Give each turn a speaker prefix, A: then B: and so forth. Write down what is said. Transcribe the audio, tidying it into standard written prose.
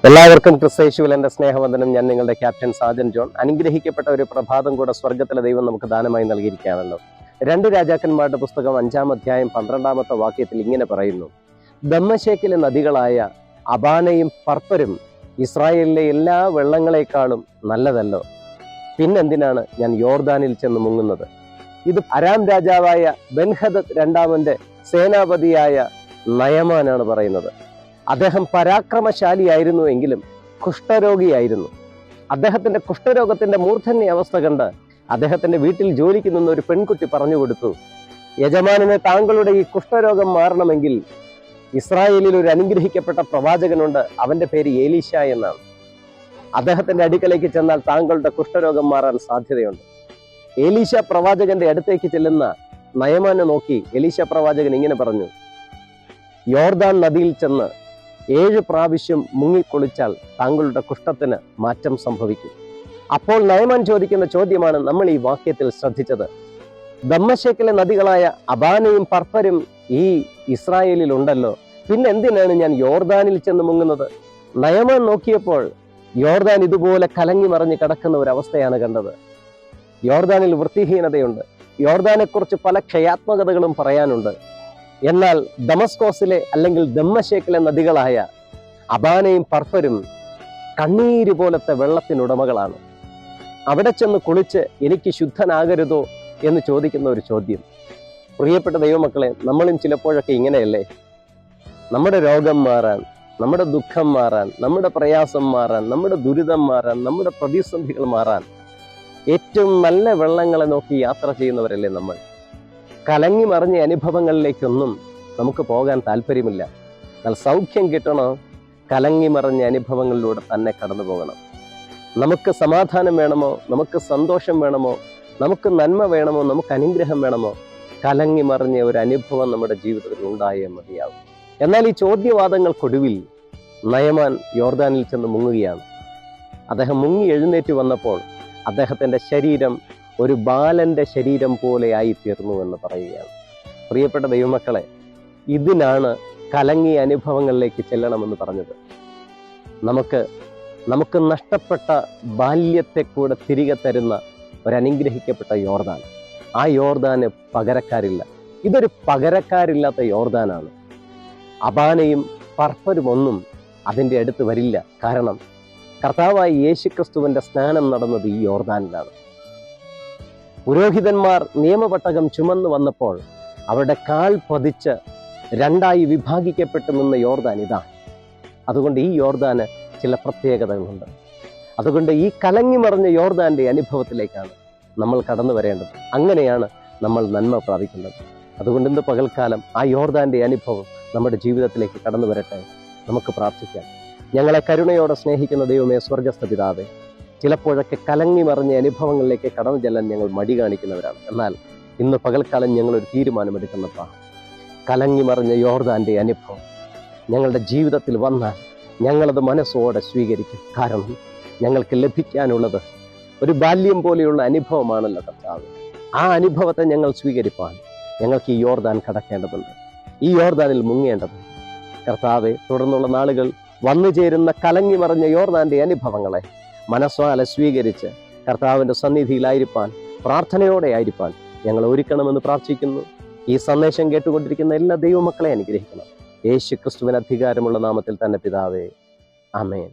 A: എല്ലാവർക്കും ക്രിസ്തയേശുവിൽ എൻ്റെ സ്നേഹവന്ദനം. ഞാൻ നിങ്ങളുടെ ക്യാപ്റ്റൻ സാജൻ ജോൺ. അനുഗ്രഹിക്കപ്പെട്ട ഒരു പ്രഭാതം കൂടെ സ്വർഗത്തിലെ ദൈവം നമുക്ക് ദാനമായി നൽകിയിരിക്കുകയാണല്ലോ. 2 രാജാക്കന്മാരുടെ പുസ്തകം 5-ാം അധ്യായം 12-ാമത്തെ വാക്യത്തിൽ ഇങ്ങനെ പറയുന്നു: ദമ്മശേക്കിലെ നദികളായ അബാനയും പർപ്പരും ഇസ്രായേലിലെ എല്ലാ വെള്ളങ്ങളെക്കാളും നല്ലതല്ലോ, പിന്നെന്തിനാണ് ഞാൻ യോർദാനിൽ ചെന്ന് മുങ്ങുന്നത്? ഇത് അരാം രാജാവായ ബെൻഹദദ് രണ്ടാമന്റെ സേനാപതിയായ നയമാനാണ് പറയുന്നത്. അദ്ദേഹം പരാക്രമശാലിയായിരുന്നു എങ്കിലും കുഷ്ഠരോഗിയായിരുന്നു. അദ്ദേഹത്തിന്റെ കുഷ്ഠരോഗത്തിന്റെ മൂർധന്യ അവസ്ഥ കണ്ട് അദ്ദേഹത്തിന്റെ വീട്ടിൽ ജോലിക്ക് നിന്ന ഒരു പെൺകുട്ടി പറഞ്ഞു കൊടുത്തു: യജമാനന്, താങ്കളുടെ ഈ കുഷ്ഠരോഗം മാറണമെങ്കിൽ ഇസ്രായേലിൽ ഒരു അനുഗ്രഹിക്കപ്പെട്ട പ്രവാചകനുണ്ട്, അവന്റെ പേര് എലീശ എന്നാണ്. അദ്ദേഹത്തിന്റെ അടുക്കലേക്ക് ചെന്നാൽ താങ്കളുടെ കുഷ്ഠരോഗം മാറാൻ സാധ്യതയുണ്ട്. എലീശ പ്രവാചകന്റെ അടുത്തേക്ക് ചെല്ലുന്ന നയമാനെ നോക്കി എലീശ പ്രവാചകൻ ഇങ്ങനെ പറഞ്ഞു: യോർദാൻ നദിയിൽ ചെന്ന് 7 പ്രാവശ്യം മുങ്ങിക്കുളിച്ചാൽ താങ്കളുടെ കുഷ്ഠത്തിന് മാറ്റം സംഭവിക്കും. അപ്പോൾ നയമാൻ ചോദിക്കുന്ന ചോദ്യമാണ് നമ്മൾ ഈ വാക്യത്തിൽ ശ്രദ്ധിച്ചത്. ദമ്മശേക്കിലെ നദികളായ അബാനയും പർപ്പരും ഈ ഇസ്രായേലിൽ ഉണ്ടല്ലോ, പിന്നെ എന്തിനാണ് ഞാൻ യോർദാനിൽ ചെന്ന് മുങ്ങുന്നത്? നയമാൻ നോക്കിയപ്പോൾ യോർദാൻ ഇതുപോലെ കലങ്ങി മറിഞ്ഞ് കിടക്കുന്ന ഒരു അവസ്ഥയാണ് കണ്ടത്. യോർദാനിൽ വൃത്തിഹീനതയുണ്ട്. യോർദാനെക്കുറിച്ച് പല ക്ഷയാത്മകതകളും പറയാനുണ്ട്. എന്നാൽ ദമസ്കോസിലെ അല്ലെങ്കിൽ ദമ്മശേക്കിലെ നദികളായ അബാനയും പർപ്പരും കണ്ണീര് പോലത്തെ വെള്ളത്തിനുടമകളാണ്. അവിടെ ചെന്ന് കുളിച്ച് എനിക്ക് ശുദ്ധനാകരുതോ എന്ന് ചോദിക്കുന്ന ഒരു ചോദ്യം. പ്രിയപ്പെട്ട ദൈവമക്കളെ, നമ്മളും ചിലപ്പോഴൊക്കെ ഇങ്ങനെയല്ലേ? നമ്മുടെ രോഗം മാറാൻ, നമ്മുടെ ദുഃഖം മാറാൻ, നമ്മുടെ പ്രയാസം മാറാൻ, നമ്മുടെ ദുരിതം മാറാൻ, നമ്മുടെ പ്രതിസന്ധികൾ മാറാൻ ഏറ്റവും നല്ല വെള്ളങ്ങളെ നോക്കി യാത്ര ചെയ്യുന്നവരല്ലേ നമ്മൾ? കലങ്ങി മറിഞ്ഞ അനുഭവങ്ങളിലേക്കൊന്നും നമുക്ക് പോകാൻ താല്പര്യമില്ല. എന്നാൽ സൗഖ്യം കിട്ടണോ? കലങ്ങി മറിഞ്ഞ അനുഭവങ്ങളിലൂടെ തന്നെ കടന്നു പോകണം. നമുക്ക് സമാധാനം വേണമോ, നമുക്ക് സന്തോഷം വേണമോ, നമുക്ക് നന്മ വേണമോ, നമുക്ക് അനുഗ്രഹം വേണമോ, കലങ്ങി മറിഞ്ഞ ഒരു അനുഭവം നമ്മുടെ ജീവിതത്തിൽ ഉണ്ടായേ മതിയാവും. എന്നാൽ ഈ ചോദ്യവാദങ്ങൾക്കൊടുവിൽ നയമാൻ യോർദാനിൽ ചെന്ന് മുങ്ങുകയാണ്. അദ്ദേഹം മുങ്ങി എഴുന്നേറ്റ് വന്നപ്പോൾ അദ്ദേഹത്തിൻ്റെ ശരീരം ഒരു ബാലന്റെ ശരീരം പോലെ ആയിത്തീർന്നു എന്ന് പറയുകയാണ്. പ്രിയപ്പെട്ട ദൈവമക്കളെ, ഇതിനാണ് കലങ്ങിയ അനുഭവങ്ങളിലേക്ക് ചെല്ലണമെന്ന് പറഞ്ഞത്. നമുക്ക് നഷ്ടപ്പെട്ട ബാല്യത്തെ കൂടെ തിരികെ തരുന്ന ഒരു അനുഗ്രഹിക്കപ്പെട്ട യോർദാൻ. ആ യോർദാന് പകരക്കാരില്ല. ഇതൊരു പകരക്കാരില്ലാത്ത യോർദാനാണ്. അബാനയും പർപ്പരും ഒന്നും അതിൻ്റെ അടുത്ത് വരില്ല. കാരണം കർത്താവായ യേശുക്രിസ്തുവിൻ്റെ സ്നാനം നടന്നത് ഈ യോർദാനിലാണ്. പുരോഹിതന്മാർ നിയമപെട്ടകം ചുമന്നു വന്നപ്പോൾ അവരുടെ കാൽ പതിച്ച് 2ആയി വിഭാഗിക്കപ്പെട്ടു നിന്ന യോർദാൻ ഇതാണ്. അതുകൊണ്ട് ഈ യോർദാന് ചില പ്രത്യേകതകളുണ്ട്. അതുകൊണ്ട് ഈ കലങ്ങി മറിഞ്ഞ യോർദാൻ്റെ അനുഭവത്തിലേക്കാണ് നമ്മൾ കടന്നു വരേണ്ടത്. അങ്ങനെയാണ് നമ്മൾ നന്മ പ്രാപിക്കേണ്ടത്. അതുകൊണ്ട് ഇന്ന് പകൽക്കാലം ആ യോർദാൻ്റെ അനുഭവം നമ്മുടെ ജീവിതത്തിലേക്ക് കടന്നു വരട്ടെ. നമുക്ക് പ്രാർത്ഥിക്കാം. ഞങ്ങളെ കരുണയോടെ സ്നേഹിക്കുന്ന ദൈവമേ, സ്വർഗസ്ഥ പിതാവേ, ചിലപ്പോഴൊക്കെ കലങ്ങി മറിഞ്ഞ അനുഭവങ്ങളിലേക്ക് കടന്നു ചെല്ലാൻ ഞങ്ങൾ മടി കാണിക്കുന്നവരാണ്. എന്നാൽ ഇന്ന് പകൽക്കാലം ഞങ്ങളൊരു തീരുമാനമെടുക്കുന്നപ്പാ, കലങ്ങി മറിഞ്ഞ യോർദാൻ്റെ അനുഭവം ഞങ്ങളുടെ ജീവിതത്തിൽ വന്നാൽ ഞങ്ങളത് മനസ്സോടെ സ്വീകരിക്കും. കാരണം ഞങ്ങൾക്ക് ലഭിക്കാനുള്ളത് ഒരു ബാല്യം പോലെയുള്ള അനുഭവമാണല്ലോ കർത്താവ്. ആ അനുഭവത്തെ ഞങ്ങൾ സ്വീകരിപ്പാൻ ഞങ്ങൾക്ക് ഈ യോർദാൻ കടക്കേണ്ടതുണ്ട്. ഈ യോർദാനിൽ മുങ്ങേണ്ടതുണ്ട്. കർത്താവെ, തുടർന്നുള്ള നാളുകൾ വന്നു ചേരുന്ന കലങ്ങി മറിഞ്ഞ യോർദാൻ്റെ അനുഭവങ്ങളെ മനസ്സാലെ സ്വീകരിച്ച് കർത്താവിൻ്റെ സന്നിധിയിലായിരിക്കാൻ, പ്രാർത്ഥനയോടെ ആയിരിക്കാൻ ഞങ്ങൾ ഒരുക്കണമെന്ന് പ്രാർത്ഥിക്കുന്നു. ഈ സന്ദേശം കേട്ടുകൊണ്ടിരിക്കുന്ന എല്ലാ ദൈവമക്കളെ അനുഗ്രഹിക്കണം. യേശു ക്രിസ്തുവിന് അധികാരമുള്ള നാമത്തിൽ തന്നെ പിതാവേ, ആമേൻ.